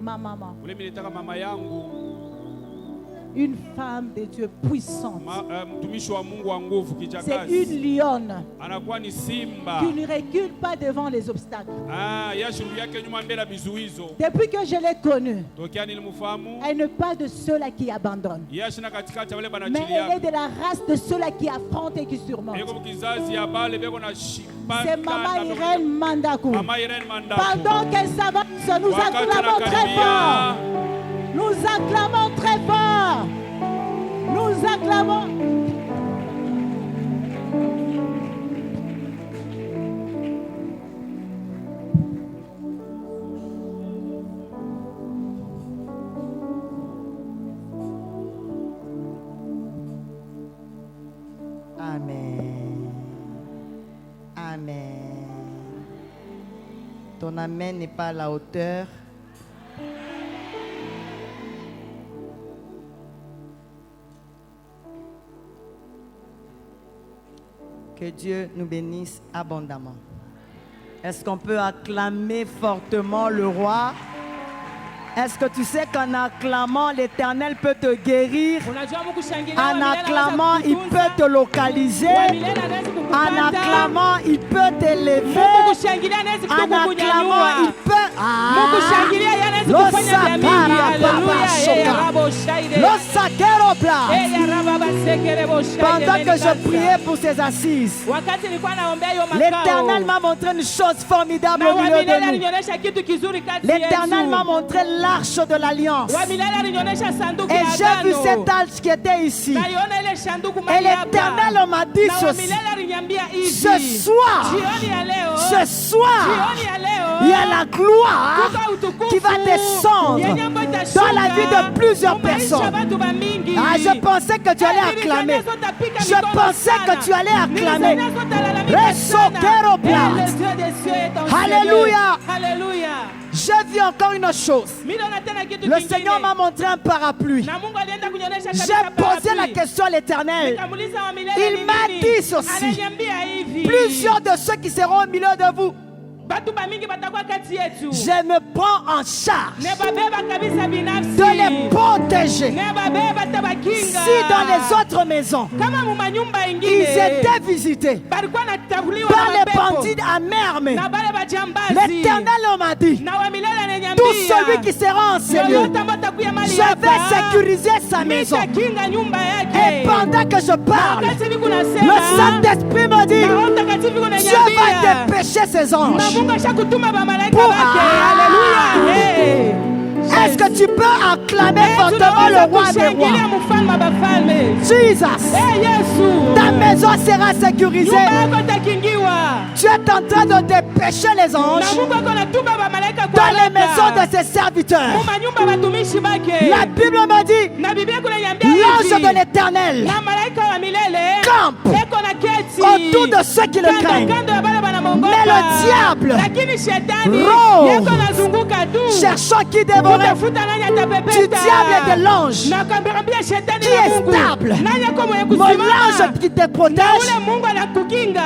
ma maman. Ule nilitaka mama yangu. Une femme de Dieu puissante. Mtumishi wa Mungu wa nguvu C'est kijakazi. une lionne Anakuwa ni simba. qui ne recule pas devant les obstacles. Yashuru yake nyuma mbele bizuizo. Depuis que je l'ai connue, Tokea nilimfahamu. elle n'est pas de ceux-là qui abandonnent. Yashina katikati wale Mais banachilia. elle est de la race de ceux-là qui affrontent et qui surmontent. Yeko kizazi ya bale beko na shipaka. C'est Maman Irène Mandakou. Mama Irene Mandakou. Pendant qu'elle s'avance, nous acclamons très fort. Nous acclamons très fort. Nous acclamons. Amen. Amen. Ton amen n'est pas à la hauteur. Que Dieu nous bénisse abondamment. Est-ce qu'on peut acclamer fortement le roi? Est-ce que tu sais qu'en acclamant, l'Éternel peut te guérir? En acclamant, il peut te localiser. En acclamant, il peut t'élever. En acclamant, il peut... Pendant que je priais pour ces assises, l'Éternel m'a montré une chose formidable au milieu de nous. L'Éternel m'a montré l'arche de l'alliance. Et j'ai vu cette arche qui était ici. Et l'Éternel m'a dit ceci. Ce soir, il y a la gloire qui va descendre dans la vie de plusieurs personnes. Je pensais que tu allais acclamer. Je pensais que tu allais acclamer. Alléluia. J'ai vu encore une chose. Le Seigneur m'a montré un parapluie. J'ai posé la question à l'Éternel. Il m'a dit ceci. Plusieurs de ceux qui seront au milieu de vous, je me prends en charge de les protéger. Si dans les autres maisons, ils étaient visités par les bandits à mer, l'Éternel m'a dit, tout celui qui sera en ce lieu, je vais sécuriser sa maison. Et pendant que je parle, le Saint-Esprit me dit, Dieu va dépêcher ses anges. Est-ce que tu peux acclamer fortement le roi des rois? Jesus, ta maison sera sécurisée. Tu es en train de dépêcher les anges dans les maisons de ses serviteurs. La Bible me dit, l'ange de l'Éternel campe autour de ceux qui le craignent. Mais le diable rôde, cherchant qui dévorer. Du diable et de l'ange qui est stable. Mon ange qui te protège,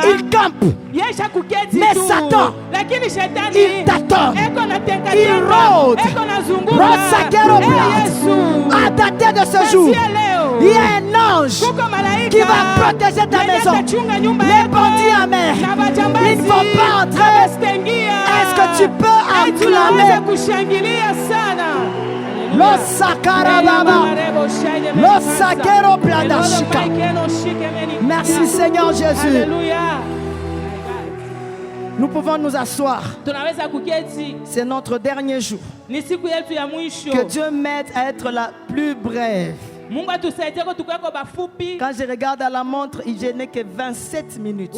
il campe. Mais Satan, il t'attend. Il rôde. À dater de ce jour, il y a un ange qui va protéger ta maison. Les bandits amers, ils ne vont pas entrer. Est-ce que tu peux acclamer? Lo sakarababa, lo sakero bladashika. Merci Seigneur Jésus. Nous pouvons nous asseoir. C'est notre dernier jour. Que Dieu m'aide à être la plus brève. Quand je regarde à la montre, je n'ai que 27 minutes.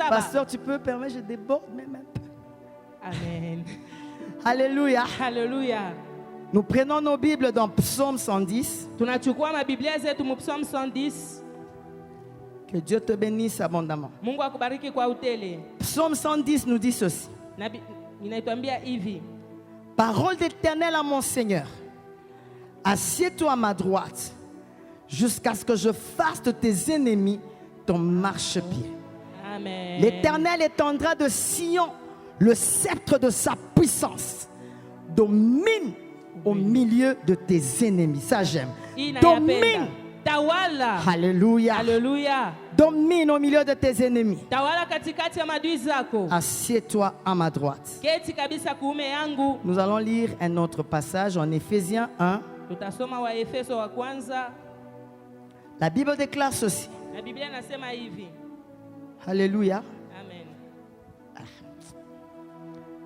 Pasteur, tu peux permettre, je déborde même un peu. Amen. Alléluia. Alléluia. Nous prenons nos Bibles dans Psaume 110. Que Dieu te bénisse abondamment. Psaume 110 nous dit ceci. Parole d'Éternel à mon Seigneur. Assieds-toi à ma droite jusqu'à ce que je fasse de tes ennemis ton marchepied. Amen. L'Éternel étendra de Sion le sceptre de sa puissance domine au milieu de tes ennemis. Ça j'aime. Domine. Tawala. Alléluia. Alléluia. Domine au milieu de tes ennemis. Tawala katikati ya maadui zako. Assieds-toi à ma droite. Keti kabisa kuume yangu. Nous allons lire un autre passage en Éphésiens 1. Tutasoma wa Efeso wa kwanza. La Bible déclare ceci. Na Biblia inasema hivi. Alléluia. Amen.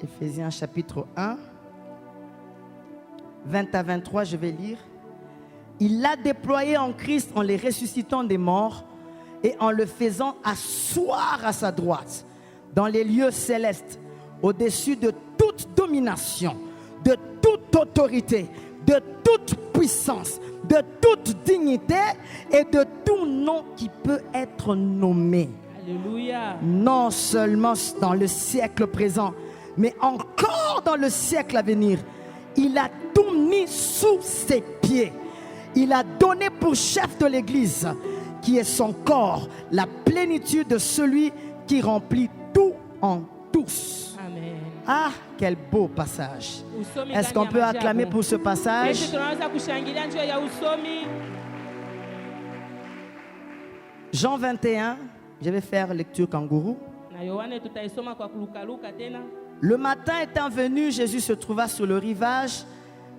Éphésiens chapitre 1, 20 à 23, je vais lire. Il l'a déployé en Christ en les ressuscitant des morts et en le faisant asseoir à sa droite dans les lieux célestes, au-dessus de toute domination, de toute autorité, de toute puissance, de toute dignité et de tout nom qui peut être nommé. Alléluia. Non seulement dans le siècle présent, mais encore dans le siècle à venir. Il a tout mis sous ses pieds. Il a donné pour chef de l'Église, qui est son corps, la plénitude de celui qui remplit tout en tous. Amen. Ah, quel beau passage. Est-ce qu'on peut acclamer pour ce passage? Jean 21, je vais faire lecture kangourou. Le matin étant venu, Jésus se trouva sur le rivage,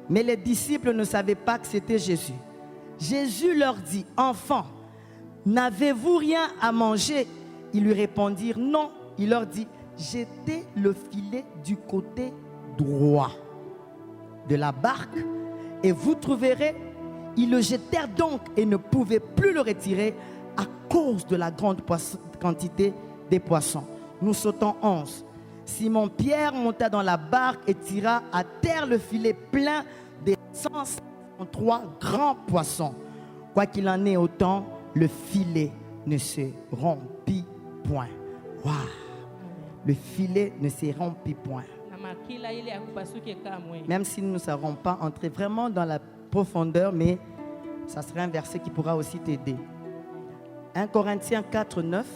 mais les disciples ne savaient pas que c'était Jésus. Jésus leur dit, enfants, n'avez-vous rien à manger? Ils lui répondirent, non. Il leur dit, jetez le filet du côté droit de la barque et vous trouverez. Ils le jetèrent donc et ne pouvaient plus le retirer à cause de la grande quantité des poissons. Nous sautons 11. Simon-Pierre monta dans la barque et tira à terre le filet plein des 153 grands poissons. Quoi qu'il en ait autant, le filet ne se rompit point. Waouh! Le filet ne se rompit point. Même si nous ne savons pas entrer vraiment dans la profondeur, mais ça serait un verset qui pourra aussi t'aider. 1 Corinthiens 4, 9,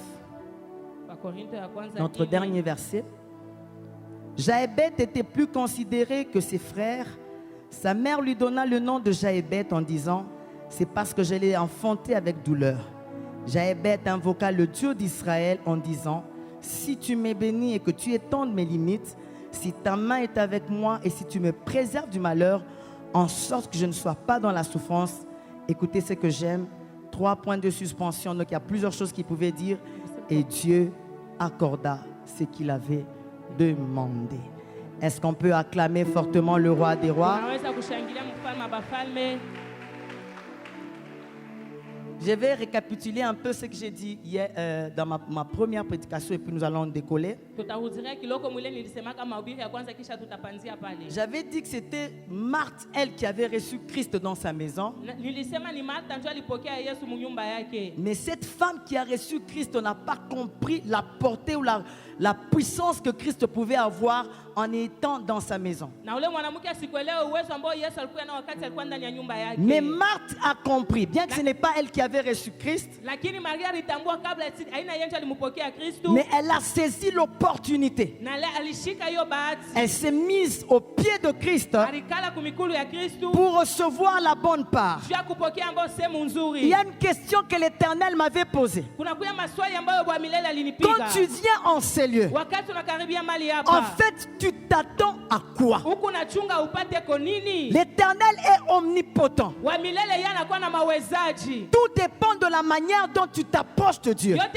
notre dernier verset. Jaébet était plus considéré que ses frères. Sa mère lui donna le nom de Jaébet en disant, c'est parce que je l'ai enfanté avec douleur. Jaébet invoqua le Dieu d'Israël en disant, si tu m'es béni et que tu étendes mes limites, si ta main est avec moi et si tu me préserves du malheur, en sorte que je ne sois pas dans la souffrance. Écoutez ce que j'aime. 3 points de suspension. Donc il y a plusieurs choses qu'il pouvait dire. Et Dieu accorda ce qu'il avait demandé. Est-ce qu'on peut acclamer fortement le roi des rois? Je vais récapituler un peu ce que j'ai dit hier dans ma première prédication et puis nous allons décoller. J'avais dit que c'était Marthe, elle, qui avait reçu Christ dans sa maison. Mais cette femme qui a reçu Christ n'a pas compris la portée ou la puissance que Christ pouvait avoir en étant dans sa maison. Mais Marthe a compris, bien que ce n'est pas elle qui avait reçu Christ, mais elle a saisi l'opportunité. Elle s'est mise au pied de Christ pour recevoir la bonne part. Il y a une question que l'Éternel m'avait posée. Quand tu viens en ces lieux, en fait, tu t'attends à quoi? L'Éternel est omnipotent. Tout dépend de la manière dont tu t'approches de Dieu. La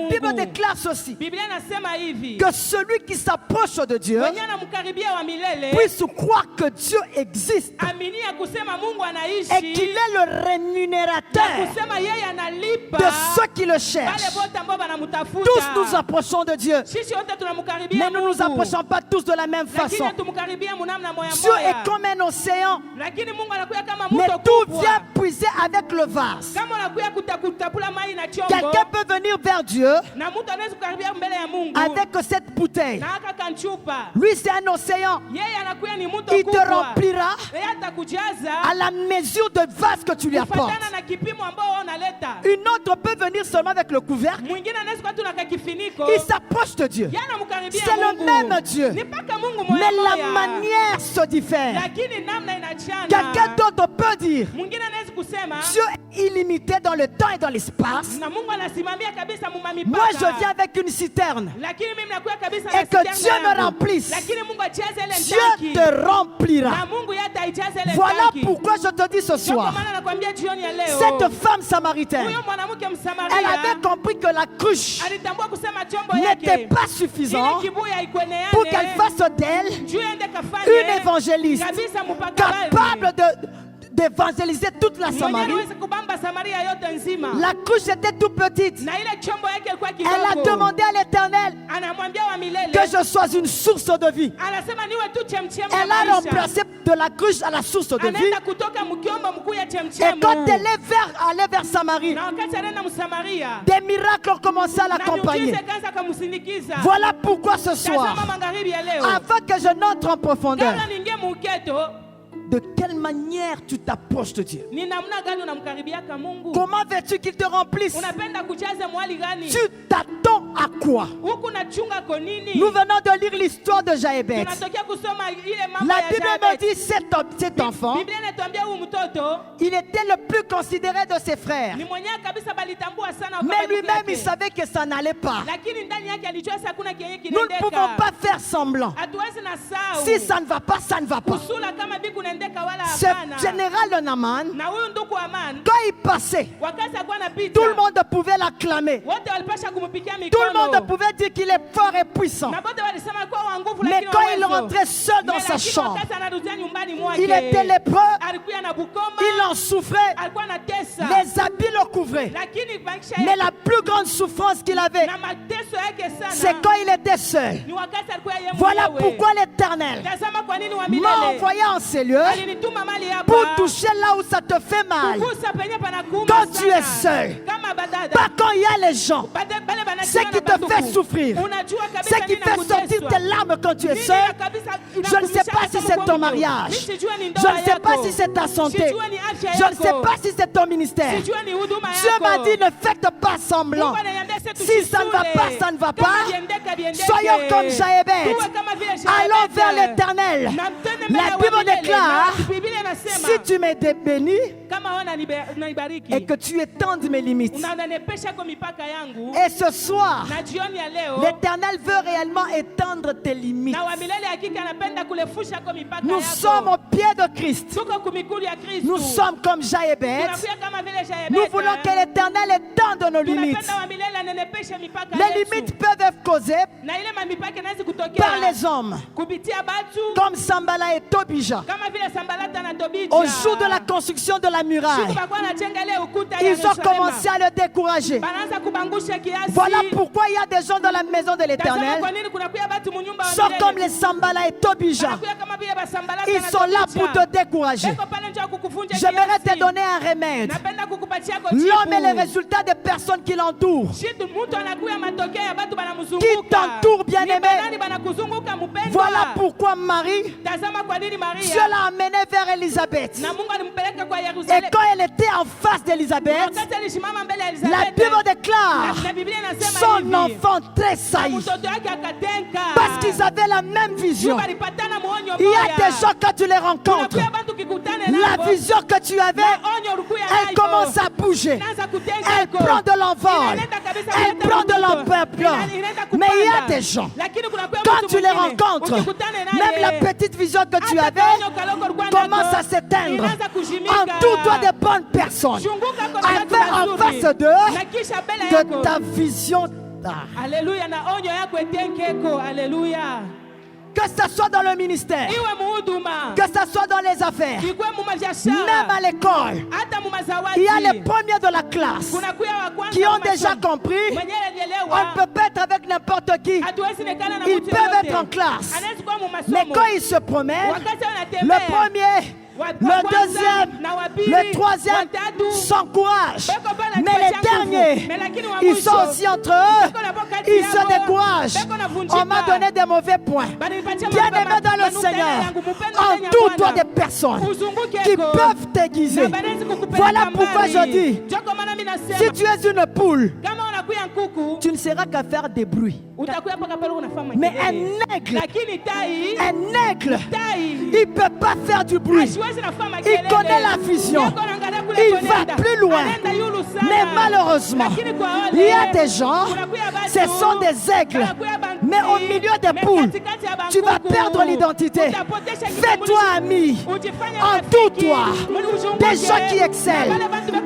Bible déclare ceci, que celui qui s'approche de Dieu puisse croire que Dieu existe et qu'il est le rémunérateur de ceux qui le cherchent. Tous nous approchons de Dieu, mais nous ne nous approchons pas tous de la même façon. Dieu est comme un océan, mais tout vient puiser avec le vase. Quelqu'un peut venir vers Dieu avec cette bouteille. Lui, c'est un océan. Il te remplira à la mesure de vase que tu lui apportes. Une autre peut venir seulement avec le couvercle. Il s'approche de Dieu. C'est le même Dieu. Mais la manière se diffère. Quelqu'un d'autre peut dire Dieu est illimité dans le temps et dans l'espace. Moi, je viens avec une citerne. Et que Dieu me remplisse. Dieu te remplira. Voilà pourquoi je te dis ce soir. Cette femme samaritaine, elle avait compris que la cruche n'était pas suffisante pour qu'elle fasse d'elle une évangéliste capable d'évangéliser toute la Samarie. La cruche était toute petite. Elle a demandé à l'Éternel que je sois une source de vie. Elle a remplacé de la cruche à la source de vie. Et quand elle est allée vers Samarie, des miracles ont commencé à l'accompagner. Voilà pourquoi ce soir, avant que je n'entre en profondeur, de quelle manière tu t'approches de Dieu? Comment veux-tu qu'il te remplisse? Tu t'attends à quoi? Nous venons de lire l'histoire de Jaébet. La Bible me dit cet enfant, il était le plus considéré de ses frères. Mais lui-même, il savait que ça n'allait pas. Nous ne pouvons pas faire semblant. Si ça ne va pas, ça ne va pas. Ce général Naaman, quand il passait, tout le monde pouvait l'acclamer. Tout le monde pouvait dire qu'il est fort et puissant. Mais quand il rentrait seul dans sa chambre, il était lépreux, il en souffrait, les habits le couvraient. Mais la plus grande souffrance qu'il avait, c'est quand il était seul. Voilà pourquoi l'Éternel m'a envoyé en ces lieux pour toucher là où ça te fait mal. Quand tu es seul, pas quand il y a les gens. Ce qui te fait souffrir, ce qui fait sortir tes larmes quand tu es seul. Je ne sais pas si c'est ton mariage, je ne sais pas si c'est ta santé, je ne sais pas si c'est ton ministère. Dieu m'a dit ne faites pas semblant. Si ça ne va pas, ça ne va pas. Soyons comme Jaébet, allons vers l'Éternel. La Bible déclare, si tu m'es béni et que tu étendes mes limites. Et ce soir, l'Éternel veut réellement étendre tes limites. Nous sommes au pied de Christ. Nous sommes comme Jaébet. Nous voulons que l'Éternel étende nos limites. Les limites peuvent être causées par les hommes, comme Sambala et Tobija. Au jour de la construction de la muraille, ils ont commencé à le décourager. Voilà pourquoi il y a des gens dans la maison de l'Éternel, sont comme les Sambala et Tobija. Ils sont là pour te décourager. J'aimerais te donner un remède. L'homme est le résultat des personnes qui l'entourent. Qui t'entoure, bien-aimé. Voilà pourquoi Marie, Dieu l'a amenée vers Élisabeth. Et quand elle était en face d'Élisabeth, la Bible déclare son enfant tressaillit. Parce qu'ils avaient la même vision. Il y a des gens, quand tu les rencontres, la vision que tu avais, elle commence à bouger. Elle prend de l'envol. Elle prend de l'ampleur. Mais il y a des gens, quand tu les rencontres, même la petite vision que tu avais commence à s'éteindre. Entoure-toi des bonnes personnes. En face de ta vision. Alléluia. Na onyo yako etenkeko. Alléluia. Que ce soit dans le ministère, que ce soit dans les affaires, même à l'école, il y a les premiers de la classe qui ont déjà compris. On ne peut pas être avec n'importe qui. Ils peuvent être en classe. Mais quand ils se promènent, le premier, le deuxième, le troisième s'encouragent. Mais les derniers, ils sont aussi entre eux. Ils se découragent. On m'a donné des mauvais points. Bien-aimés dans le Seigneur, entoure-toi des personnes qui peuvent t'aiguiser. Voilà pourquoi je dis, si tu es une poule, tu ne seras qu'à faire des bruits. Mais un aigle, il ne peut pas faire du bruit. Il connaît la vision. Il va plus loin. Mais malheureusement, il y a des gens, ce sont des aigles. Mais au milieu des poules, tu vas perdre l'identité. Fais-toi ami. Entoure-toi des gens qui excellent,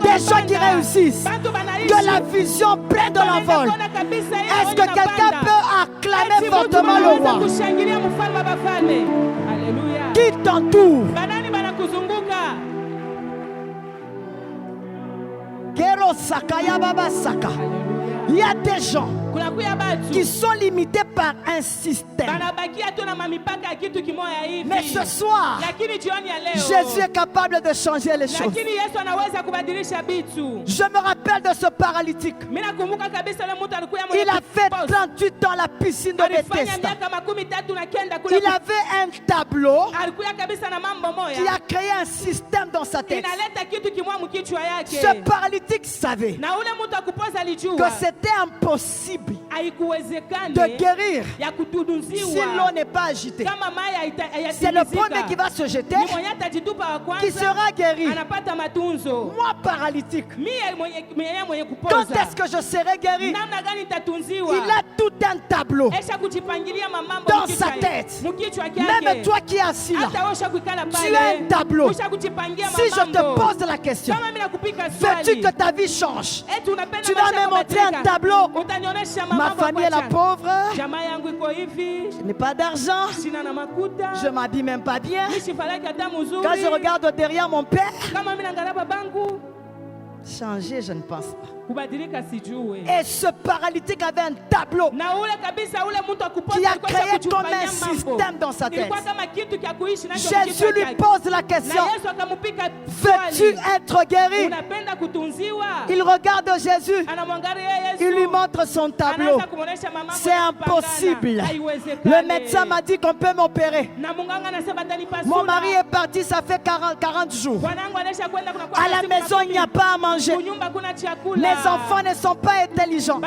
des gens qui réussissent, de la vision pleine de l'envol. Est-ce que quelqu'un peut acclamer fortement le roi? Qui t'entoure? Kero Sakaya Baba Saka. Il y a des gens qui sont limités par un système. Mais ce soir, Jésus est capable de changer les choses. Je me rappelle de ce paralytique. Il a fait 38 ans à la piscine de Bethesda. Il avait un tableau qui a créé un système dans sa tête. Ce paralytique savait que c'était impossible de guérir si l'eau n'est pas agitée. C'est le premier qui va se jeter qui sera guéri. Moi paralytique, quand est-ce que je serai guéri? Il a tout un tableau dans sa tête. Même toi qui es assis là, tu as un tableau. Si je te pose la question, veux-tu que ta vie change? Tu vas me montrer un tableau. Ma famille est la pauvre. Je n'ai pas d'argent. Je m'habille même pas bien. Quand je regarde derrière mon père, changer, je ne pense pas. Et ce paralytique avait un tableau qui a créé comme un système dans sa tête. Jésus lui pose la question, veux-tu être guéri? Il regarde Jésus, il lui montre son tableau. C'est impossible. Le médecin m'a dit qu'on peut m'opérer. Mon mari est parti, ça fait 40 jours. À la maison, il n'y a pas à manger. Les enfants ne sont pas intelligents.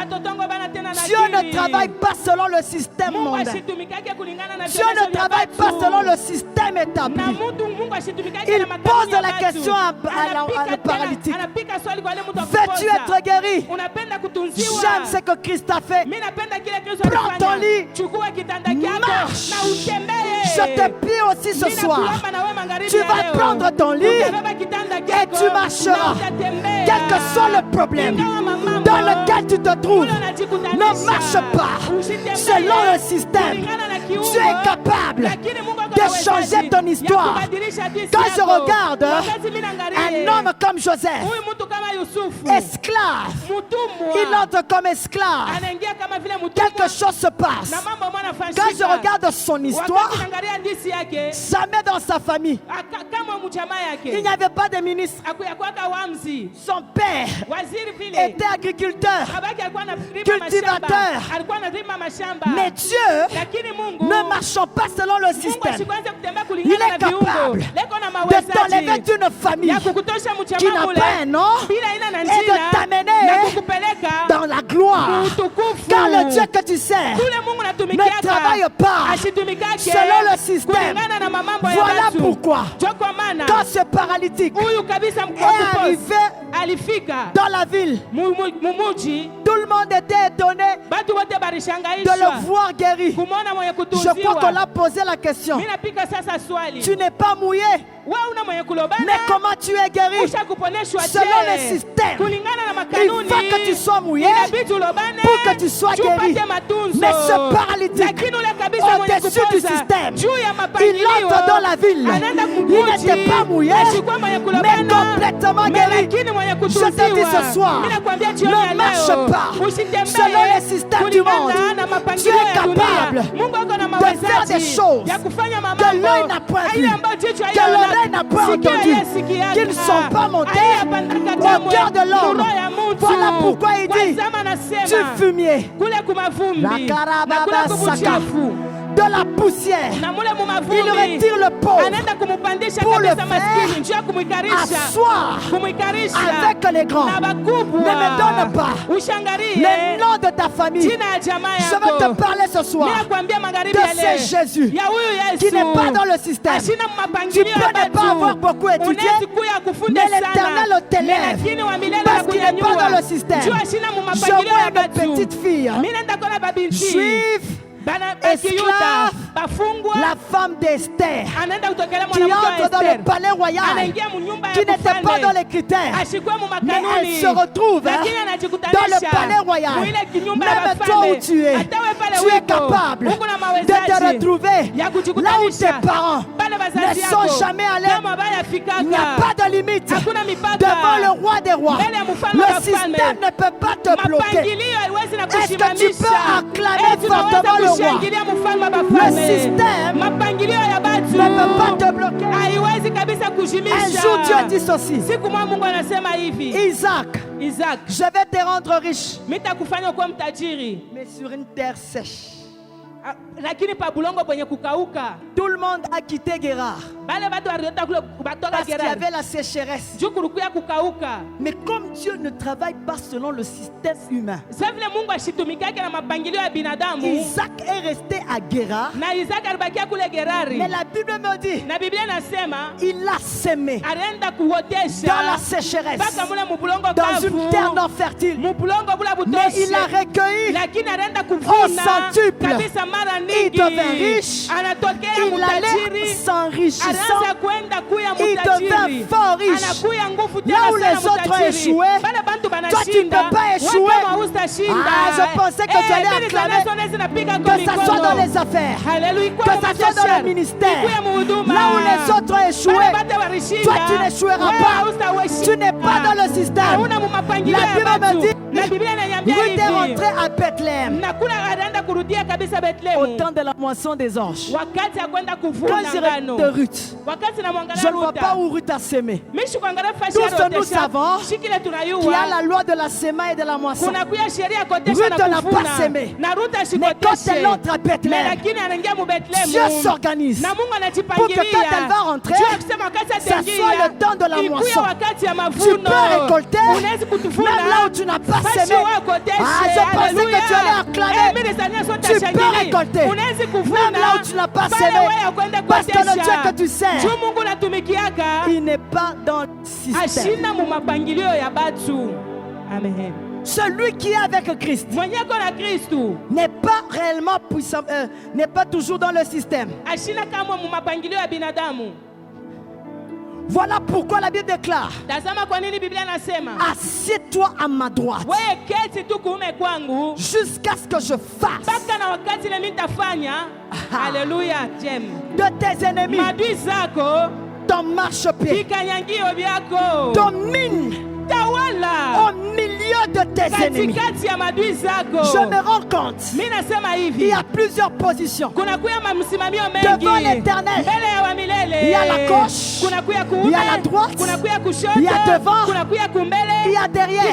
Dieu ne travaille pas selon le système mondain. Dieu ne travaille pas selon le système établi. Il pose la question à le paralytique. Veux-tu être guéri? J'aime ce que Christ a fait. Prends ton lit. Marche. Je te prie aussi ce soir. Tu vas prendre ton lit et tu marcheras. Quel que soit le problème dans lequel tu te trouves, ne marche pas selon le système. Tu es capable de changer ton histoire. Quand je regarde un homme comme Joseph, esclave, il entre comme esclave. Quelque chose se passe. Quand je regarde son histoire, jamais dans sa famille, il n'y avait pas de ministre. Son père était agriculteur, cultivateur. Mais Dieu, ne marchant pas selon le système, il est capable de t'enlever d'une famille qui n'a pas un nom et de t'amener dans la gloire. Car le Dieu que tu sers ne travaille pas selon le système. Voilà pourquoi, quand ce paralytique est arrivé dans la ville, tout le monde était étonné de le voir guéri. Je crois qu'on l'a posé la question. Tu n'es pas mouillé, mais comment tu es guéri? Selon le système, il faut que tu sois mouillé pour que tu sois guéri. Mais ce paralytique, au-dessus du système. Il entre dans la ville. Il n'était pas mouillé, mais complètement guéri. Je te dis ce soir, ne marche pas selon les systèmes du monde. Tu es capable de faire des choses que l'œil n'a pas vues, que l'oreille n'a pas entendues, qui ne sont pas montées au cœur de l'homme. Voilà pourquoi il dit du fumier, la carababa saka, de la poussière. Il retire le pauvre pour le faire asseoir avec les grands. Ne me donne pas le nom de ta famille. Je veux te parler ce soir de ce Jésus qui n'est pas dans le système. Tu peux ne pas avoir beaucoup étudié, mais l'Éternel t'élève parce qu'il n'est pas dans le système. Je vois une petite fille juive, esclave, la femme d'Esther, qui entre dans le palais royal, qui n'était pas dans les critères, mais elle se retrouve dans le palais royal. Même toi où tu es capable de te retrouver là où tes parents ne sont jamais allés. Il n'y a pas de limite devant le roi des rois. Le système ne peut pas te bloquer. Est-ce que tu peux acclamer fortement le roi? Le système ne peut pas te bloquer. Un jour Dieu dit ceci: Isaac, je vais te rendre riche, mais sur une terre sèche. Tout le monde a quitté Guérard parce qu'il y avait la sécheresse. Mais comme Dieu ne travaille pas selon le système humain, Isaac est resté à Guérard. Mais la Bible me dit il a semé dans la sécheresse, dans une terre non fertile. Mais il a recueilli au centuple. Il devint riche. Il allait s'enrichissant. Il devint fort riche. Là où les autres ont échoué, toi tu ne peux pas échouer. Je pensais que tu allais acclamer, que ça soit dans les affaires, que ça soit dans le ministère. Là où les autres ont échoué, toi tu n'échoueras pas. Tu n'es pas dans le système. La Bible me dit Ruth est rentrée à Bethléem au temps de la moisson des orges. Quand j'irai de Ruth, je ne vois pas où Ruth a semé. Tous nous savons qu'il y a la loi de la semaine et de la moisson. Ruth n'a pas semé. Mais quand elle entre à Bethléem, Dieu s'organise pour que quand elle va rentrer, ça soit le temps de la moisson. Tu peux récolter même là où tu n'as pas semé. Je pensais que tu allais acclamer. Tu peux récolter même là où tu n'as pas semé. Parce que le Dieu que tu sers, il n'est pas dans le système. Amen. Celui qui est avec Christ n'est pas réellement puissant, n'est pas toujours dans le système. Voilà pourquoi la Bible déclare: assieds-toi à ma droite jusqu'à ce que je fasse de tes ennemis ton marchepied. Domine au milieu de tes ennemis. Je me rends compte, il y a plusieurs positions devant l'Éternel. Il y a la gauche, il y a la droite, il y a devant, il y a derrière.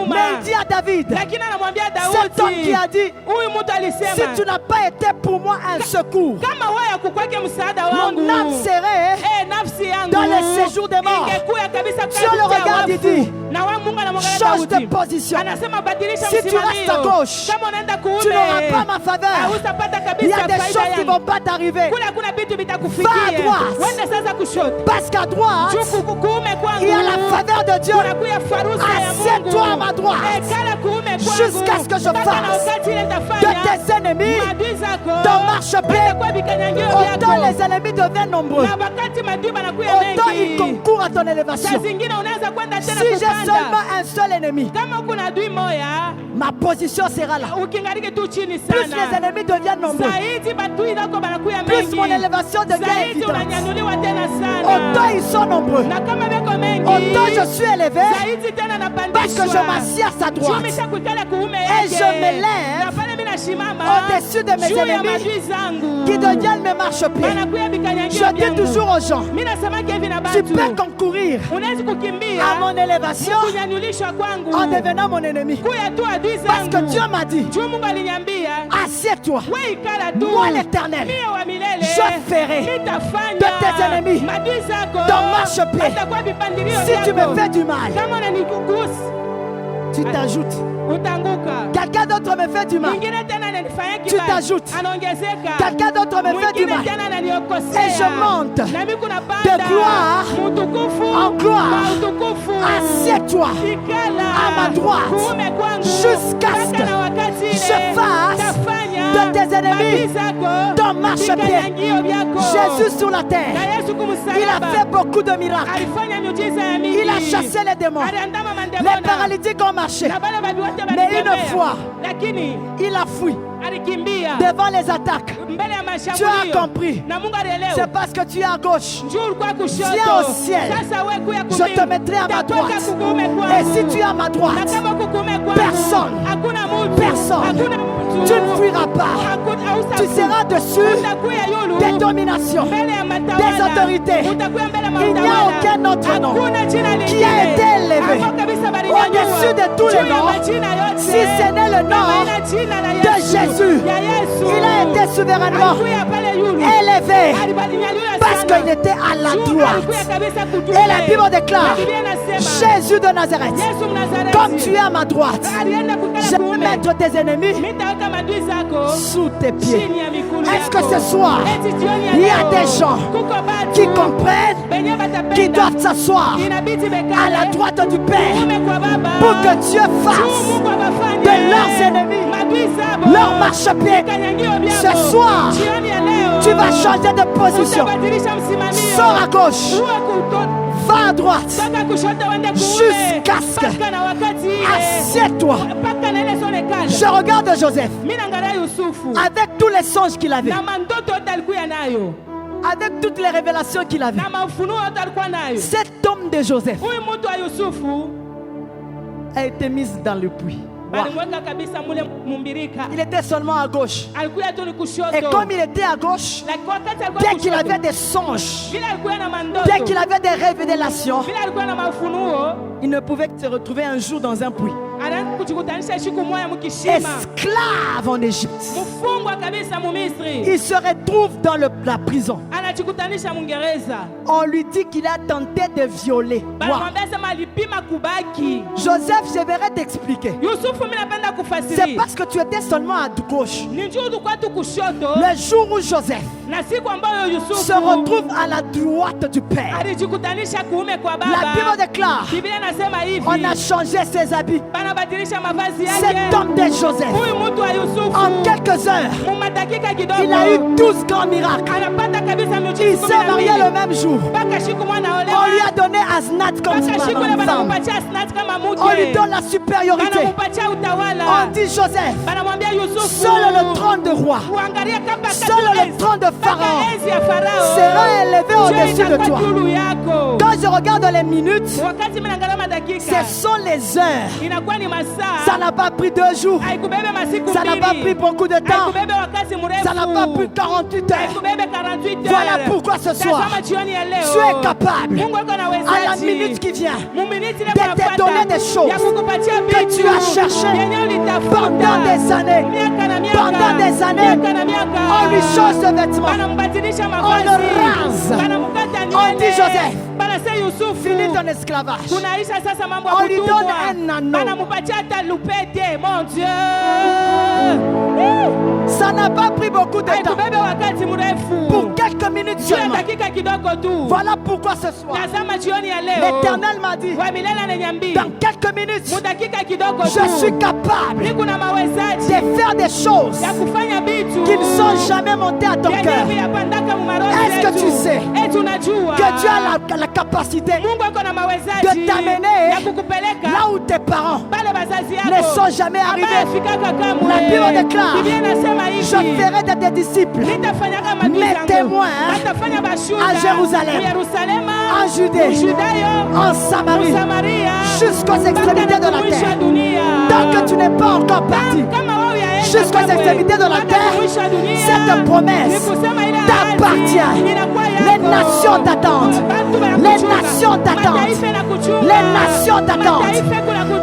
Mais il dit à David, cet homme qui a dit: si tu n'as pas été pour moi un secours, mon âme serait dans les séjours des morts. Dieu le regarde et dit: change de position. Si tu restes à gauche, tu n'auras pas ma faveur. Il y a des choses qui ne vont pas t'arriver. Va à droite. Parce qu'à droite, il y a la faveur de Dieu. Assieds-toi à ma droite jusqu'à ce que je fasse de tes ennemis ton marchepied. Autant les ennemis deviennent nombreux, autant ils concourent à ton élévation. Si j'ai seulement un seul ennemi, ma position sera là. Plus les ennemis deviennent nombreux, plus mon élévation devient évidente. Autant ils sont nombreux, autant je suis élevé, parce que je m'assieds à sa droite et je m'élève au-dessus de mes ennemis qui deviennent mes marchepieds. Je dis toujours aux gens, tu peux concourir à mon élévation en devenant mon ennemi. Parce que Dieu m'a dit, assieds-toi, moi l'Éternel, je ferai de tes ennemis ton marchepied. Si tu me fais du mal, tu t'ajoutes. Quelqu'un d'autre me fait du mal, tu t'ajoutes. Quelqu'un d'autre me fait du mal, et je monte de gloire en gloire. Assieds-toi à ma droite jusqu'à ce que je fasse de tes ennemis ton marchepied. Jésus sur la terre, il a fait beaucoup de miracles. Il a chassé les démons. Les paralytiques ont marché. Mais une fois, il a fui devant les attaques. Tu as compris. C'est parce que tu es à gauche. Viens au ciel. Je te mettrai à ma droite. Et si tu es à ma droite, personne, tu ne fuiras pas. Tu seras dessus des dominations, des autorités. Il n'y a aucun autre nom qui a été élevé au-dessus de tous les noms, si ce n'est le nom de Jésus. Il a été souverainement élevé parce qu'il était à la droite. Et la Bible déclare, Jésus de Nazareth, comme tu es à ma droite, je vais mettre tes ennemis sous tes pieds. Est-ce que ce soir, il y a des gens qui comprennent qu'ils doivent s'asseoir à la droite du Père pour que Dieu fasse de leurs ennemis leur marchepied? Ce soir, tu vas changer de position. Sors à gauche, va à droite, jusqu'à ce que assieds-toi. Je regarde Joseph avec tous les songes qu'il avait, avec toutes les révélations qu'il avait. Cet homme de Joseph a été mis dans le puits. Il était seulement à gauche. Et comme il était à gauche, bien qu'il avait des songes, bien qu'il avait des révélations, il ne pouvait que se retrouver un jour dans un puits, esclave en Égypte. Il se retrouve dans la prison. On lui dit qu'il a tenté de violer. Wow. Joseph, je vais t'expliquer. C'est parce que tu étais seulement à gauche. Le jour où Joseph se retrouve à la droite du Père, la Bible déclare, on a changé ses habits. Cet homme de Joseph, en quelques heures, il a eu 12 grands miracles. Il s'est marié le même jour. On lui a donné Asnath comme femme. On lui donne la supériorité. On dit Joseph, seul le trône de roi, seul le trône de Pharaon sera élevé au-dessus de toi. Quand je regarde les minutes, ce sont les heures. Ça n'a pas pris 2 jours. Ça n'a pas pris beaucoup de temps. Ça n'a pas pris 48 heures. Voilà pourquoi ce soir, tu es capable, à la minute qui vient, de te donner des choses que tu as cherchées pendant des années. Pendant des années, on lui change de vêtements, on le rase. On dit Joseph, Fini ton esclavage. On lui donne un anneau. Mon Dieu. Ça n'a pas pris beaucoup de temps. Pour quelques minutes seulement. Voilà pourquoi ce soir, l'Éternel m'a dit, dans quelques minutes, je suis capable de faire des choses qui ne sont jamais montées à ton cœur. Est-ce que tu sais que Dieu a la capacité de t'amener là où tes parents ne sont jamais arrivés? La Bible déclare, je ferai de tes disciples mes témoins à Jérusalem, en Judée, en Samarie, jusqu'aux extrémités de la terre. Tant que tu n'es pas encore parti jusqu'aux extrémités de la terre, cette promesse t'appartient. Les nations t'attendent. Les nations t'attendent. Les nations t'attendent.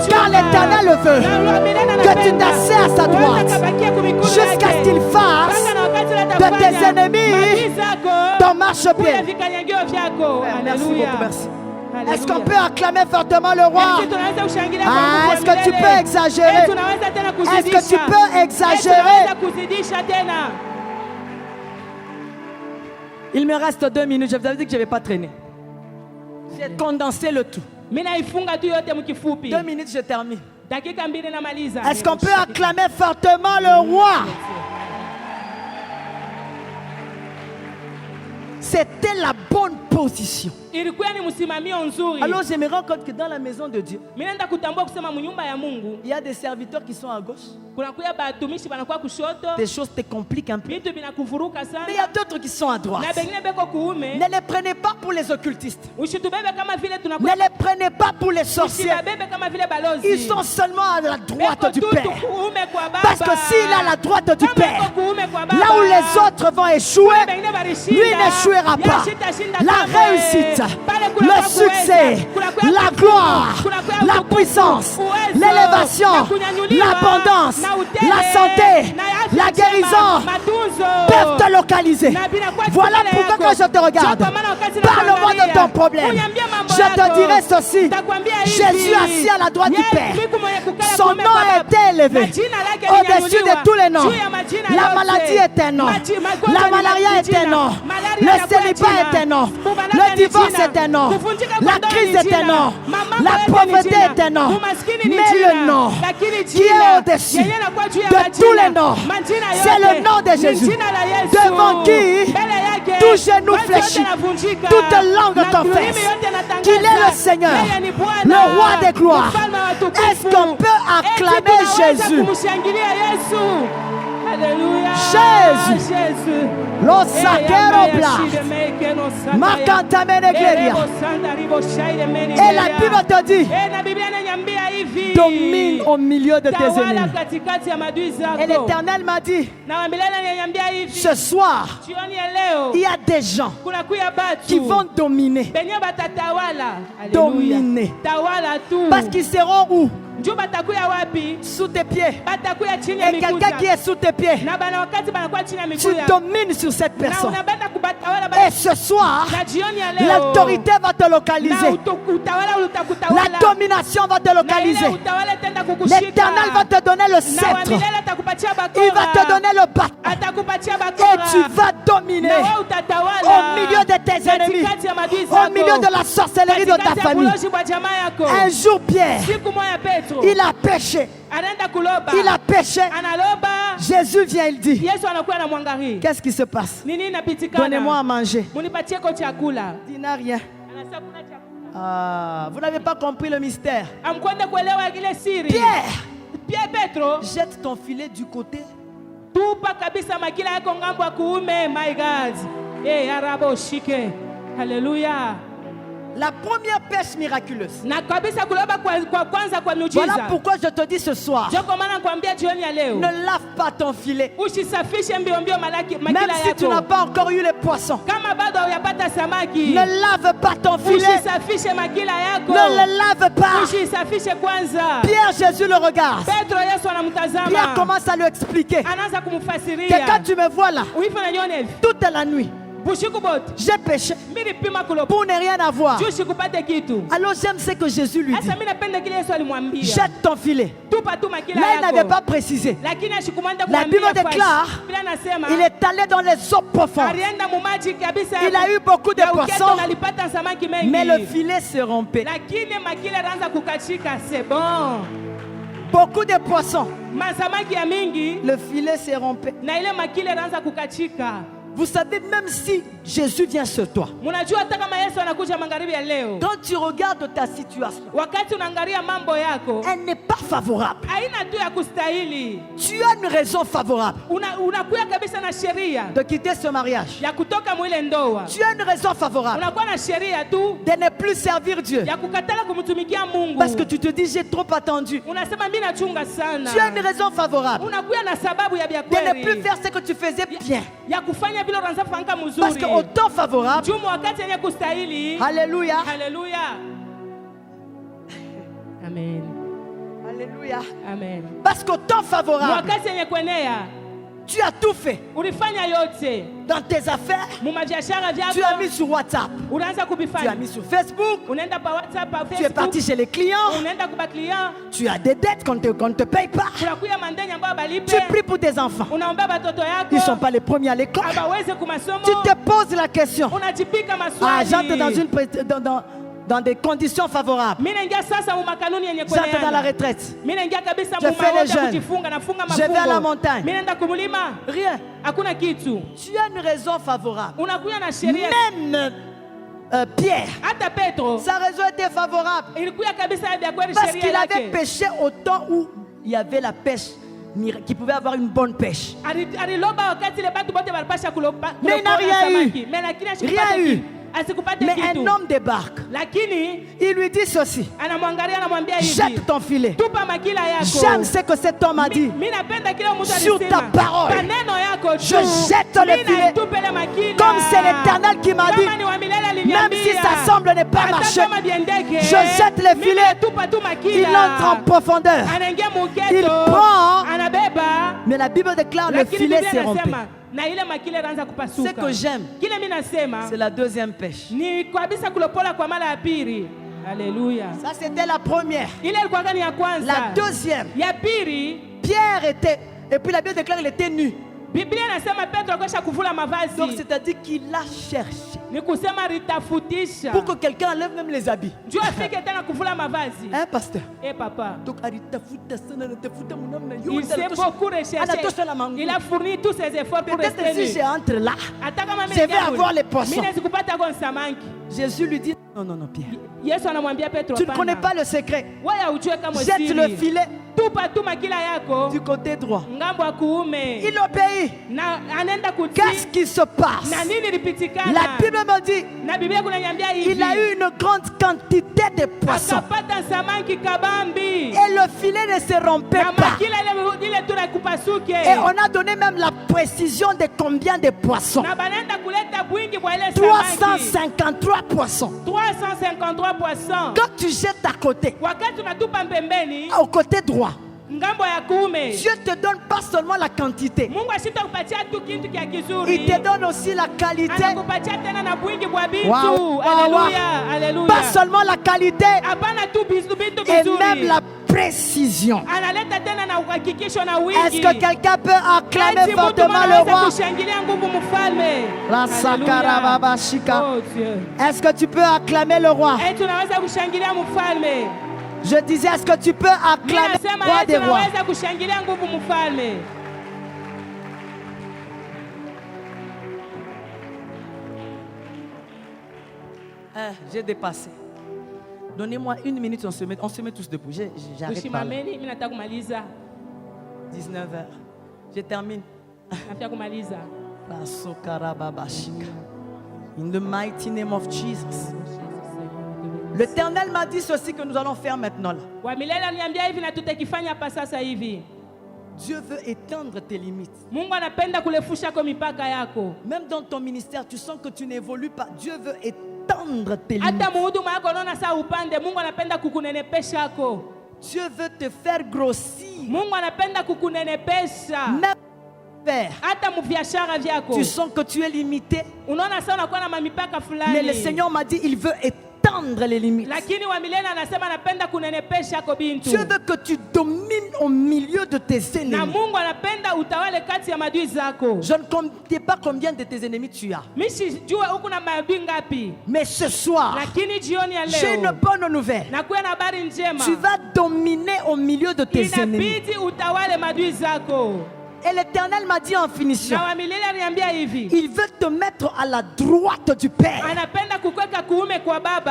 Car l'Éternel le veut, que tu t'assieds à sa droite jusqu'à ce qu'il fasse de tes ennemis ton marchepied. Merci beaucoup, merci. Est-ce qu'on peut acclamer fortement le roi? Est-ce que tu peux exagérer? Est-ce que tu peux exagérer? Il me reste 2 minutes. Je vous avais dit que je ne vais pas traîner. J'ai condensé le tout. 2 minutes, je termine. Est-ce qu'on peut acclamer fortement le roi? C'était la bonne position. Alors je me rends compte que dans la maison de Dieu, il y a des serviteurs qui sont à gauche. Des choses te compliquent un peu. Mais il y a d'autres qui sont à droite. Ne les prenez pas pour les occultistes. Ne les prenez pas pour les sorciers. Ils sont seulement à la droite du Père. Parce que s'il a la droite du Père, là où les autres vont échouer, lui n'échouera pas. La réussite, le succès, la gloire, la puissance, l'élévation, l'abondance, la santé, la guérison peuvent te localiser. Voilà pourquoi quand je te regarde, parle-moi de ton problème. Je te dirai ceci: Jésus assis à la droite du Père, son nom a été élevé au-dessus de tous les noms. La maladie est un nom, la malaria est un nom, le célibat est un nom, le divorce est un nom, la crise est un nom, la pauvreté est un nom, mais le nom qui est au-dessus de tous les noms, c'est le nom de Jésus, devant qui tout genou fléchit, toute langue confesse qu'il est le Seigneur, le roi des gloires. Est-ce qu'on peut acclamer Jésus? Jésus, lo saquero bla, macantamene gleria. Et la Bible te dit, domine au milieu de tes ennemis. Et l'Éternel m'a dit, ce soir, il y a des gens qui vont dominer. Dominer. Parce qu'ils seront où? Sous tes pieds. Et quelqu'un qui est sous tes pieds, tu domines sur cette personne. Et ce soir, l'autorité va te localiser. La domination va te localiser. L'Éternel va te donner le sceptre. Il va te donner le bâton. Et tu vas dominer au milieu de tes ennemis, au milieu de la sorcellerie de ta famille. Un jour, Pierre, il a péché. Il a péché. Jésus vient, il dit, qu'est-ce qui se passe? Donnez-moi à manger. Il n'a rien. Vous n'avez pas compris le mystère. Pierre, jette ton filet du côté. Alléluia. La première pêche miraculeuse. Voilà pourquoi je te dis ce soir, ne lave pas ton filet. Même si tu n'as pas encore eu les poissons, ne lave pas ton filet. Ne le lave pas. Pierre, Jésus le regarde. Pierre commence à lui expliquer que quand tu me vois là, toute la nuit, J'ai péché pour ne rien avoir. Alors j'aime ce que Jésus lui dit. Jette ton filet. Là, il n'avait pas précisé. La Bible déclare, il est allé dans les eaux profondes. Il a eu beaucoup de poissons, mais le filet se rompait. C'est bon. Beaucoup de poissons. Le filet se rompait. Vous savez, même si Jésus vient sur toi, quand tu regardes ta situation, elle n'est pas favorable. Tu as une raison favorable de quitter ce mariage. Tu as une raison favorable de ne plus servir Dieu. Parce que tu te dis, j'ai trop attendu. Tu as une raison favorable de ne plus faire ce que tu faisais bien. Parce qu'au temps favorable, alléluia, alléluia, amen, alléluia, amen. Parce qu'au temps favorable, tu as tout fait dans tes affaires. Tu as mis sur WhatsApp, tu as mis sur Facebook, tu es parti chez les clients, tu as des dettes qu'on ne te paye pas. Tu pries pour tes enfants, ils ne sont pas les premiers à l'école. Tu te poses la question, j'entre dans des conditions favorables. J'entre dans la retraite. Je fais les jeûnes. Je vais à la montagne. Rien. Tu as une raison favorable. Même Pierre, sa raison était favorable. Parce qu'il avait péché au temps où il y avait la pêche, qui pouvait avoir une bonne pêche. Mais il n'a rien eu. Rien eu. Mais un homme débarque. Il lui dit ceci: jette ton filet. J'aime ce que cet homme a dit. Sur ta parole, je jette le filet. Comme c'est l'Éternel qui m'a dit, même si ça semble ne pas marcher, je jette le filet. Il entre en profondeur. Il prend. Mais la Bible déclare le filet s'est rompu. Ce que j'aime, c'est la deuxième pêche. Alléluia. Ça c'était la première. La deuxième, Pierre était, et puis la Bible déclare qu'il était nu. Donc c'est-à-dire qu'il a cherché pour que quelqu'un enlève même les habits. Hein, pasteur? Papa. Donc, il s'est beaucoup recherché. Il a fourni tous ses efforts pour rester nu. Si j'entre là, je vais avoir les poissons. Jésus lui dit: non, non, non, Pierre. Tu ne connais pas le secret. Jette le filet du côté droit. Il obéit. Qu'est-ce qui se passe? La Bible me dit il a eu une grande quantité de poissons. Et le filet ne se rompait pas. Et on a donné même la précision de combien de poissons. 353 poissons. 353 poissons. Quand tu jettes à côté, au côté droit, Dieu te donne pas seulement la quantité, il te donne aussi la qualité. Wow. Alléluia. Pas seulement la qualité, et même la précision. Est-ce que quelqu'un peut acclamer fortement le roi? La Sakarababa Shika. Est-ce que tu peux acclamer le roi? Je disais, est-ce que tu peux acclamer le roi des rois? J'ai dépassé. Donnez-moi une minute, on se met tous debout. J'arrête pas. 19h. Je termine. In the mighty name of Jesus. L'Éternel m'a dit ceci que nous allons faire maintenant là. Dieu veut étendre tes limites. Même dans ton ministère, tu sens que tu n'évolues pas. Dieu veut étendre tes limites. Dieu veut te faire grossir. Même Père, tu sens que tu es limité. Mais le Seigneur m'a dit, il veut étendre les limites. Dieu veut que tu domines au milieu de tes ennemis. Je ne comptais pas combien de tes ennemis tu as. Mais ce soir, j'ai une bonne nouvelle. Tu vas dominer au milieu de tes ennemis. Et l'Éternel m'a dit en finissant, il veut te mettre à la droite du Père.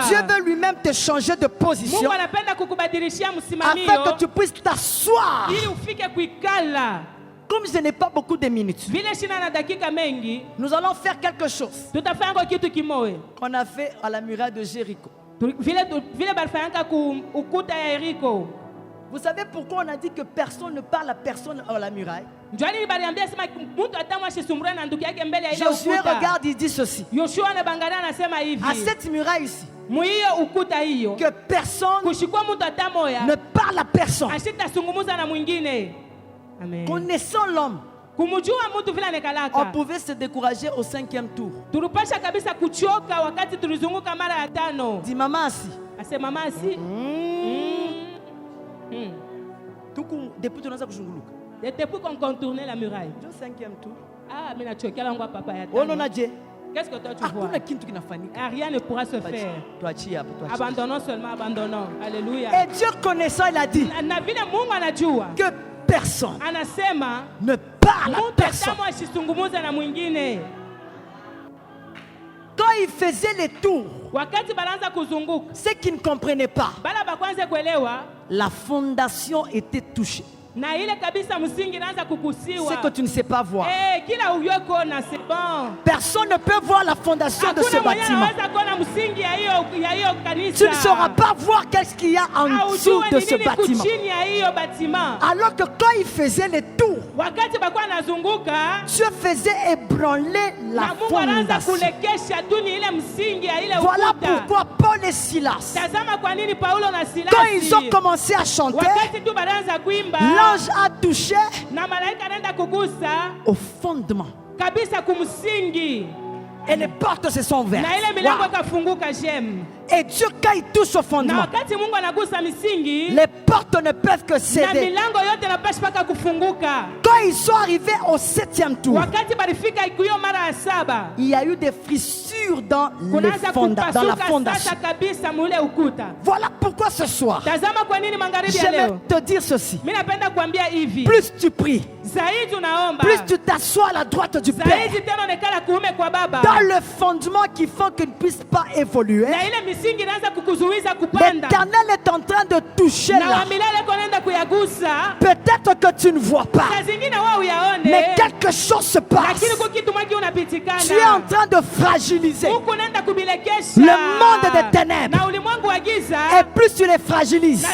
Dieu veut lui-même te changer de position afin que tu puisses t'asseoir. Comme je n'ai pas beaucoup de minutes, nous allons faire quelque chose qu'on a fait à la muraille de Jéricho. Vous savez pourquoi on a dit que personne ne parle à personne à la muraille? Josué regarde, il dit ceci. À cette muraille ici, que personne ne parle à personne. Connaissant l'homme, on pouvait se décourager au 5e tour. Dis maman assis. Depuis qu'on contournait la muraille. Le 5e tour. Oh non, qu'est-ce que toi tu vois? Rien ne pourra se faire. Abandonnons seulement, abandonnons. Alléluia. Et Dieu connaissant, il a dit que personne ne parle à personne. Quand il faisait les tours, ceux qui ne comprenaient pas, la fondation était touchée. C'est que tu ne sais pas voir. Personne ne peut voir la fondation de ce bâtiment. Tu ne sauras pas voir qu'est-ce qu'il y a en dessous de ce bâtiment. Alors que quand il faisait les tours, Dieu faisait ébranler la fondation. Voilà pourquoi Paul et Silas, quand ils ont commencé à chanter, l'ange a touché au fondement. Et les portes se sont ouvertes. Wow. Et Dieu, quand il touche au fondement, les portes ne peuvent que céder. Quand ils sont arrivés au 7e tour, il y a eu des fissures dans la fondation. Voilà pourquoi ce soir, j'aimerais te dire ceci. Plus tu pries, plus tu t'assois à la droite du Père, dans le fondement qui fait qu'il ne puisse pas évoluer, l'Éternel est en train de toucher là. Peut-être que tu ne vois pas, mais quelque chose se passe. Tu es en train de fragiliser le monde des ténèbres. Et plus tu les fragilises,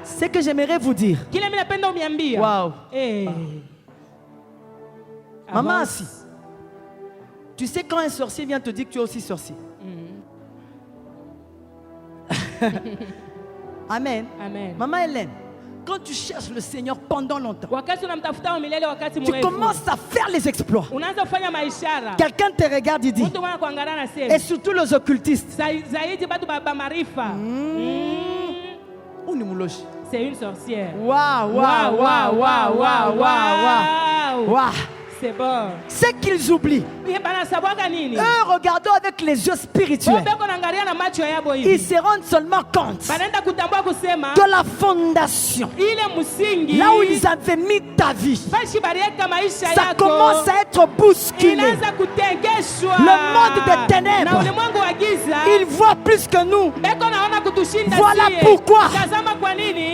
c'est que j'aimerais vous dire. Wow. Maman assis. Tu sais quand un sorcier vient te dire que tu es aussi sorcier. Amen. Amen. Maman Hélène, quand tu cherches le Seigneur pendant longtemps, tu commences à faire les exploits. Quelqu'un te regarde et dit, et surtout les occultistes, c'est une sorcière. Waouh, waouh, waouh, waouh, waouh, waouh. C'est bon. Ce qu'ils oublient, eux regardant avec les yeux spirituels, ils se rendent seulement compte que la fondation, là où ils avaient mis ta vie, ça commence à être bousculé. Le monde des ténèbres, il voit plus que nous. Voilà pourquoi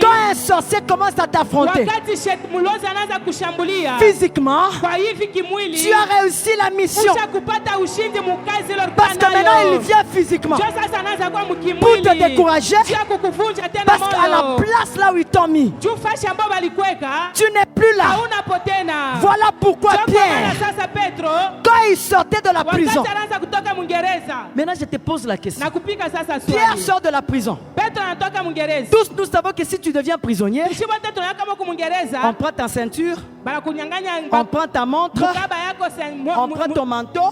quand un sorcier commence à t'affronter physiquement, tu as réussi la mission. Parce que maintenant il vient physiquement pour te décourager. Parce qu'à la place là où ils t'ont mis, tu n'es plus là. Voilà pourquoi Pierre, quand il sortait de la prison, maintenant je te pose la question. Pierre sort de la prison. Tous nous savons que si tu deviens prisonnier, on prend ta ceinture, on prend ta montre, on prend ton manteau,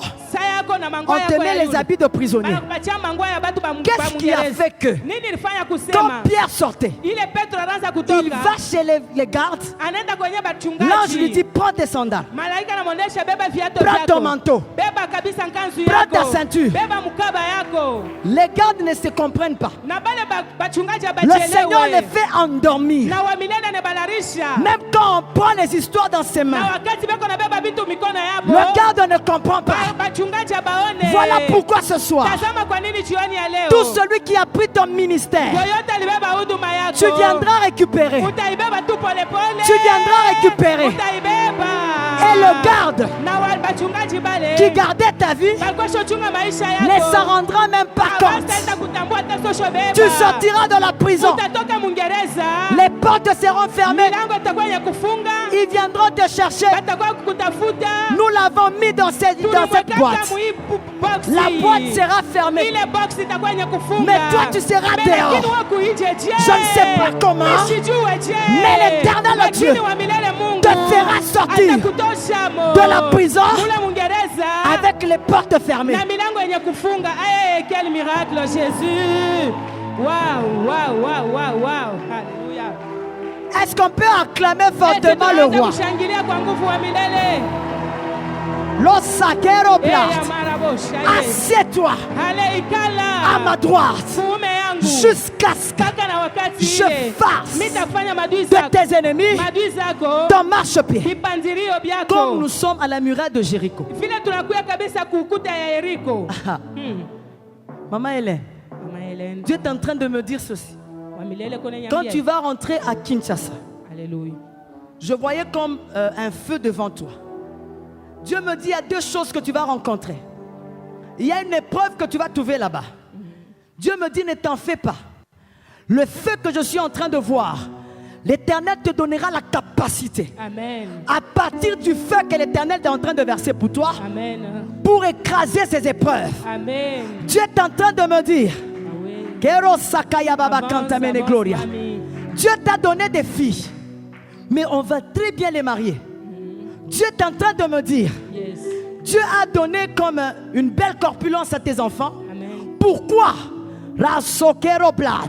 on te met les habits de prisonnier. Qu'est-ce qui a fait que quand Pierre sortait, il va chez les gardes, l'ange lui dit prends tes sandales, prends ton manteau, prends ta ceinture. Les gardes ne se comprennent pas. Le Seigneur les fait endormir. Même quand on prend les histoires dans ses mains, le garde ne comprend pas. Voilà pourquoi ce soir, tout celui qui a pris ton ministère, tu viendras récupérer. Tu viendras récupérer. Et le garde qui gardait ta vie ne s'en rendra même pas compte. Tu sortiras de la prison. Les portes seront fermées. Ils viendront te chercher. Nous l'avons mis dans cette boîte. La boîte sera fermée. Mais toi tu seras dehors. Je ne sais pas comment, mais l'Éternel Dieu te fera sortir de la prison avec les portes fermées. Quel miracle, Jésus! Waouh, waouh, waouh, waouh, waouh! Alléluia! Est-ce qu'on peut acclamer fortement le roi? L'osakero plat. Assieds-toi à ma droite jusqu'à ce que je fasse de tes ennemis ton marchepied. Comme nous sommes à la muraille de Jéricho. Maman Hélène, Dieu est en train de me dire ceci. Quand tu vas rentrer à Kinshasa, je voyais comme un feu devant toi. Dieu me dit, il y a deux choses que tu vas rencontrer. Il y a une épreuve que tu vas trouver là-bas. Dieu me dit, ne t'en fais pas. Le feu que je suis en train de voir, l'Éternel te donnera la capacité. Amen. À partir du feu que l'Éternel est en train de verser pour toi, amen, pour écraser ces épreuves. Amen. Dieu est en train de me dire, Dieu t'a donné des filles, mais on va très bien les marier. Dieu est en train de me dire, yes, Dieu a donné comme une belle corpulence à tes enfants. Amen. Pourquoi? La sokero plat.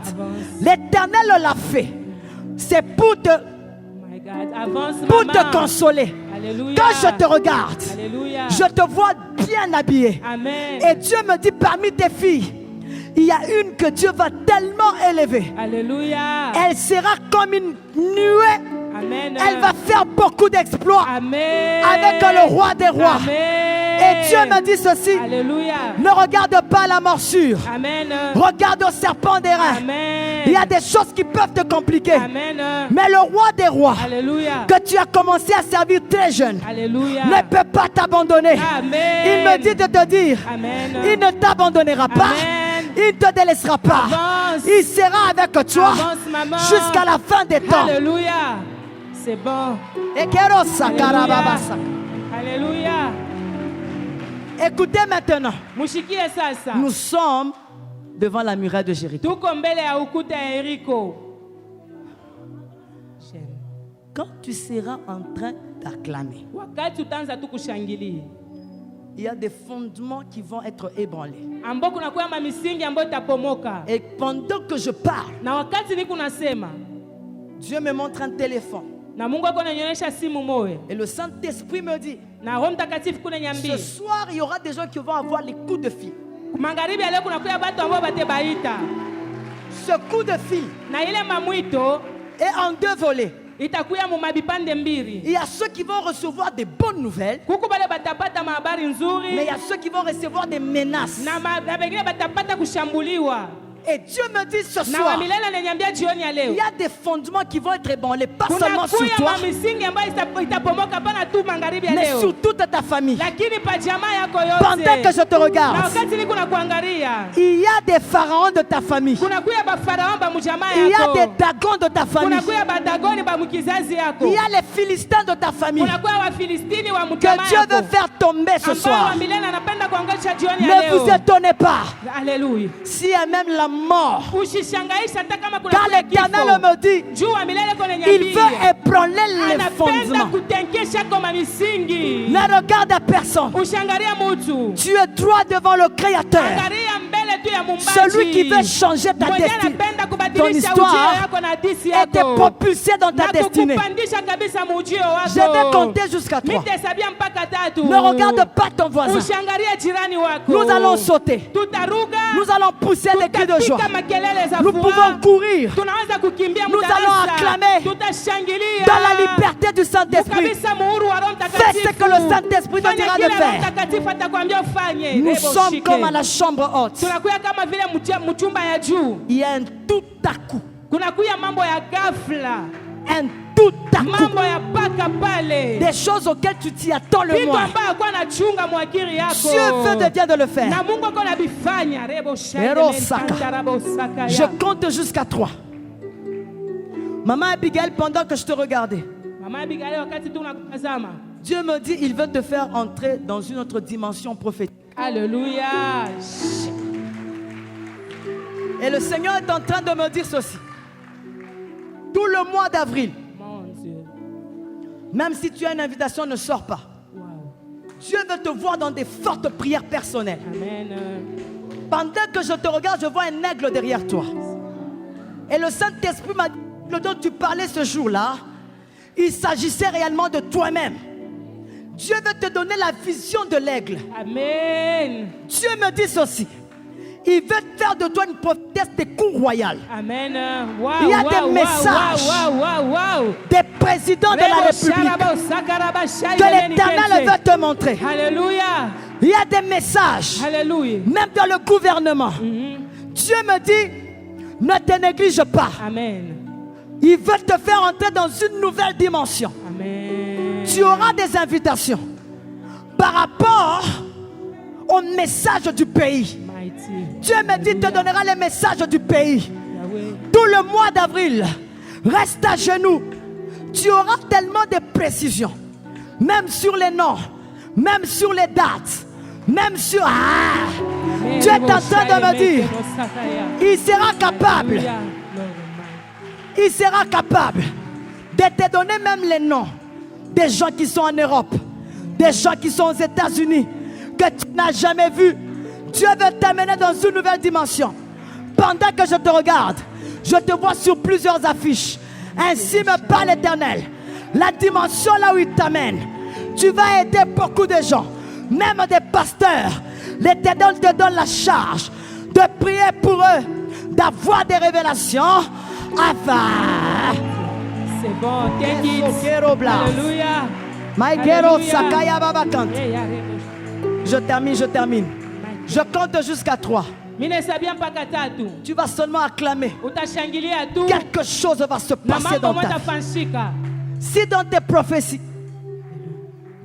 L'Éternel l'a fait. C'est pour te, te consoler. Alléluia. Quand je te regarde, alléluia, je te vois bien habillé. Amen. Et Dieu me dit, parmi tes filles, il y a une que Dieu va tellement élever. Alléluia. Elle sera comme une nuée. Amen. Elle va faire beaucoup d'exploits. Amen. Avec le roi des rois. Amen. Et Dieu me dit ceci. Alléluia. Ne regarde pas la morsure. Amen. Regarde au serpent des reins. Amen. Il y a des choses qui peuvent te compliquer. Amen. Mais le roi des rois, alléluia, que tu as commencé à servir très jeune, alléluia, ne peut pas t'abandonner. Il me dit de te dire, amen, il ne t'abandonnera pas. Amen. Il ne te délaissera pas. Avance. Il sera avec toi jusqu'à la fin des temps. Alléluia. C'est bon. Alléluia. Alléluia. Écoutez maintenant. Nous sommes devant la muraille de Jéricho. Quand tu seras en train d'acclamer, il y a des fondements qui vont être ébranlés. Et pendant que je parle, Dieu me montre un téléphone. Et le Saint-Esprit me dit, ce soir il y aura des gens qui vont avoir les coups de fil. Ce coup de fil est en deux volets. Il y a ceux qui vont recevoir des bonnes nouvelles, mais il y a ceux qui vont recevoir des menaces. Et Dieu me dit ce soir, il y a des fondements qui vont être ébranlés, pas seulement sur toi, mais sur toute ta famille. Pendant que je te regarde, il y a des pharaons de ta famille, il y a des dragons de ta famille, il y a les Philistins de ta famille que Dieu veut faire tomber ce soir. Ne vous étonnez pas. S'il y a même la mort. Car l'Éternel me dit, il veut ébranler les fondements. Ne regarde à personne. Tu es droit devant le Créateur. Celui qui veut changer ta destinée, ton histoire, et te propulser dans ta destinée. Je vais compter jusqu'à 3. Ne regarde pas ton voisin. Nous allons sauter. Nous allons pousser des cris de joie. Nous pouvons courir. Nous allons acclamer dans la liberté du Saint-Esprit. Fais ce que le Saint-Esprit te dira de faire. Nous sommes comme à la chambre haute. Il y a un tout à coup. Un tout à coup. Des choses auxquelles tu t'y attends le moins. Dieu veut de bien de le faire. Je compte jusqu'à 3. Maman Abigail, pendant que je te regardais, Dieu me dit, il veut te faire entrer dans une autre dimension prophétique. Alléluia. Et le Seigneur est en train de me dire ceci. Tout le mois d'avril, même si tu as une invitation, ne sors pas. Wow. Dieu veut te voir dans des fortes prières personnelles. Amen. Pendant que je te regarde, je vois un aigle derrière toi. Et le Saint-Esprit m'a dit, le dont tu parlais ce jour-là, il s'agissait réellement de toi-même. Dieu veut te donner la vision de l'aigle. Amen. Dieu me dit ceci. Il veut faire de toi une prophétesse des cours royales. Amen. Wow, il y a des messages des présidents de la République que l'Éternel veut te montrer. Alléluia. Il y a des messages, Alléluia, même dans le gouvernement. Dieu me dit, ne te néglige pas. Amen. Il veut te faire entrer dans une nouvelle dimension. Amen. Tu auras des invitations par rapport au message du pays. Dieu me dit, te donnera les messages du pays. Tout le mois d'avril, reste à genoux. Tu auras tellement de précisions, même sur les noms, même sur les dates, même sur... Dieu est en train de me dire, il sera capable. Il sera capable de te donner même les noms des gens qui sont en Europe, des gens qui sont aux États-Unis, que tu n'as jamais vus. Dieu veut t'amener dans une nouvelle dimension. Pendant que je te regarde, je te vois sur plusieurs affiches. Ainsi me parle l'Éternel. La dimension là où il t'amène, tu vas aider beaucoup de gens, même des pasteurs. L'Éternel te donne la charge de prier pour eux, d'avoir des révélations. C'est bon, Alléluia. Je termine. Je compte jusqu'à 3. Tu vas seulement acclamer. Quelque chose va se passer dans ta vie. Si dans tes prophéties,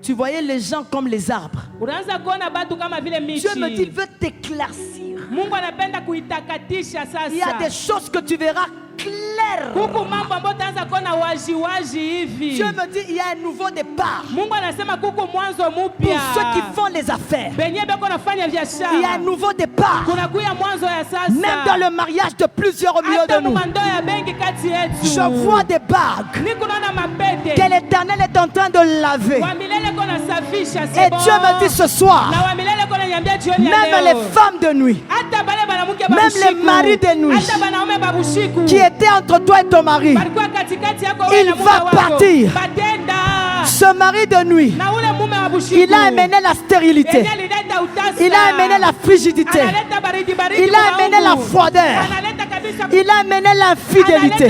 tu voyais les gens comme les arbres, Dieu me dit, il veut t'éclaircir. Il y a des choses que tu verras claires. Dieu me dit, il y a un nouveau départ. Pour ceux qui font les affaires, il y a un nouveau départ. Même dans le mariage de plusieurs au milieu de nous, je vois des bagues que l'Éternel est en train de laver. Et Dieu me dit ce soir, même les femmes de nuit, même les maris de nuit qui étaient entre toi et ton mari, il va partir. Ce mari de nuit, il a amené la stérilité, il a amené la frigidité, il a amené la froideur, il a amené l'infidélité.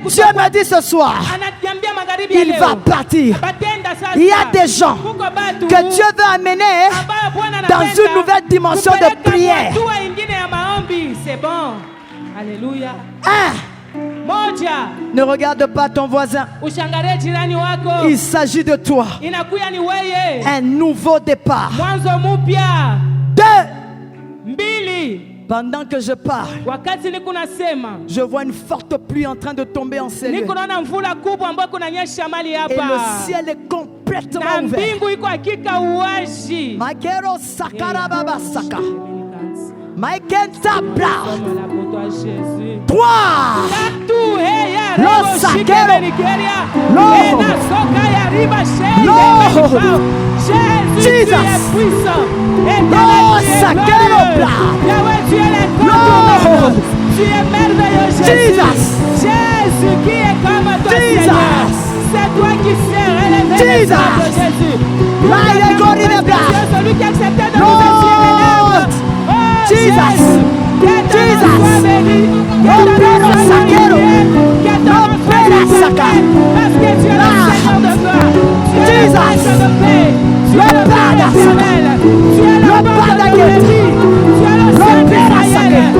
Dieu me dit ce soir, il va partir. Il y a des gens que Dieu veut amener dans une nouvelle dimension de prière. C'est bon. Alléluia. Ne regarde pas ton voisin. Il s'agit de toi. Un nouveau départ. 2. Pendant que je parle, je vois une forte pluie en train de tomber en ces lieux. Et le ciel est complètement ouvert. Maïkenta bla. Pour toi, Jésus. 3. Lo sakero. Lo. Jésus, tu es puissant. Lo sakero bla. Tu es Lo. tu es merveilleux, Jésus. Jésus qui est comme toi, Seigneur. C'est toi qui sais relever les âmes de Jésus. Celui qui acceptait de nous assurer. Oh, Jésus. Que ton nom soit béni. Que ton nom soit glorifié. Que ton nom soit exalté. Parce que tu es le Seigneur de gloire. Tu es le Maître de paix. Tu es le Père éternel. Tu es le Père de l'ennemi. Tu es le Saint d'Israël.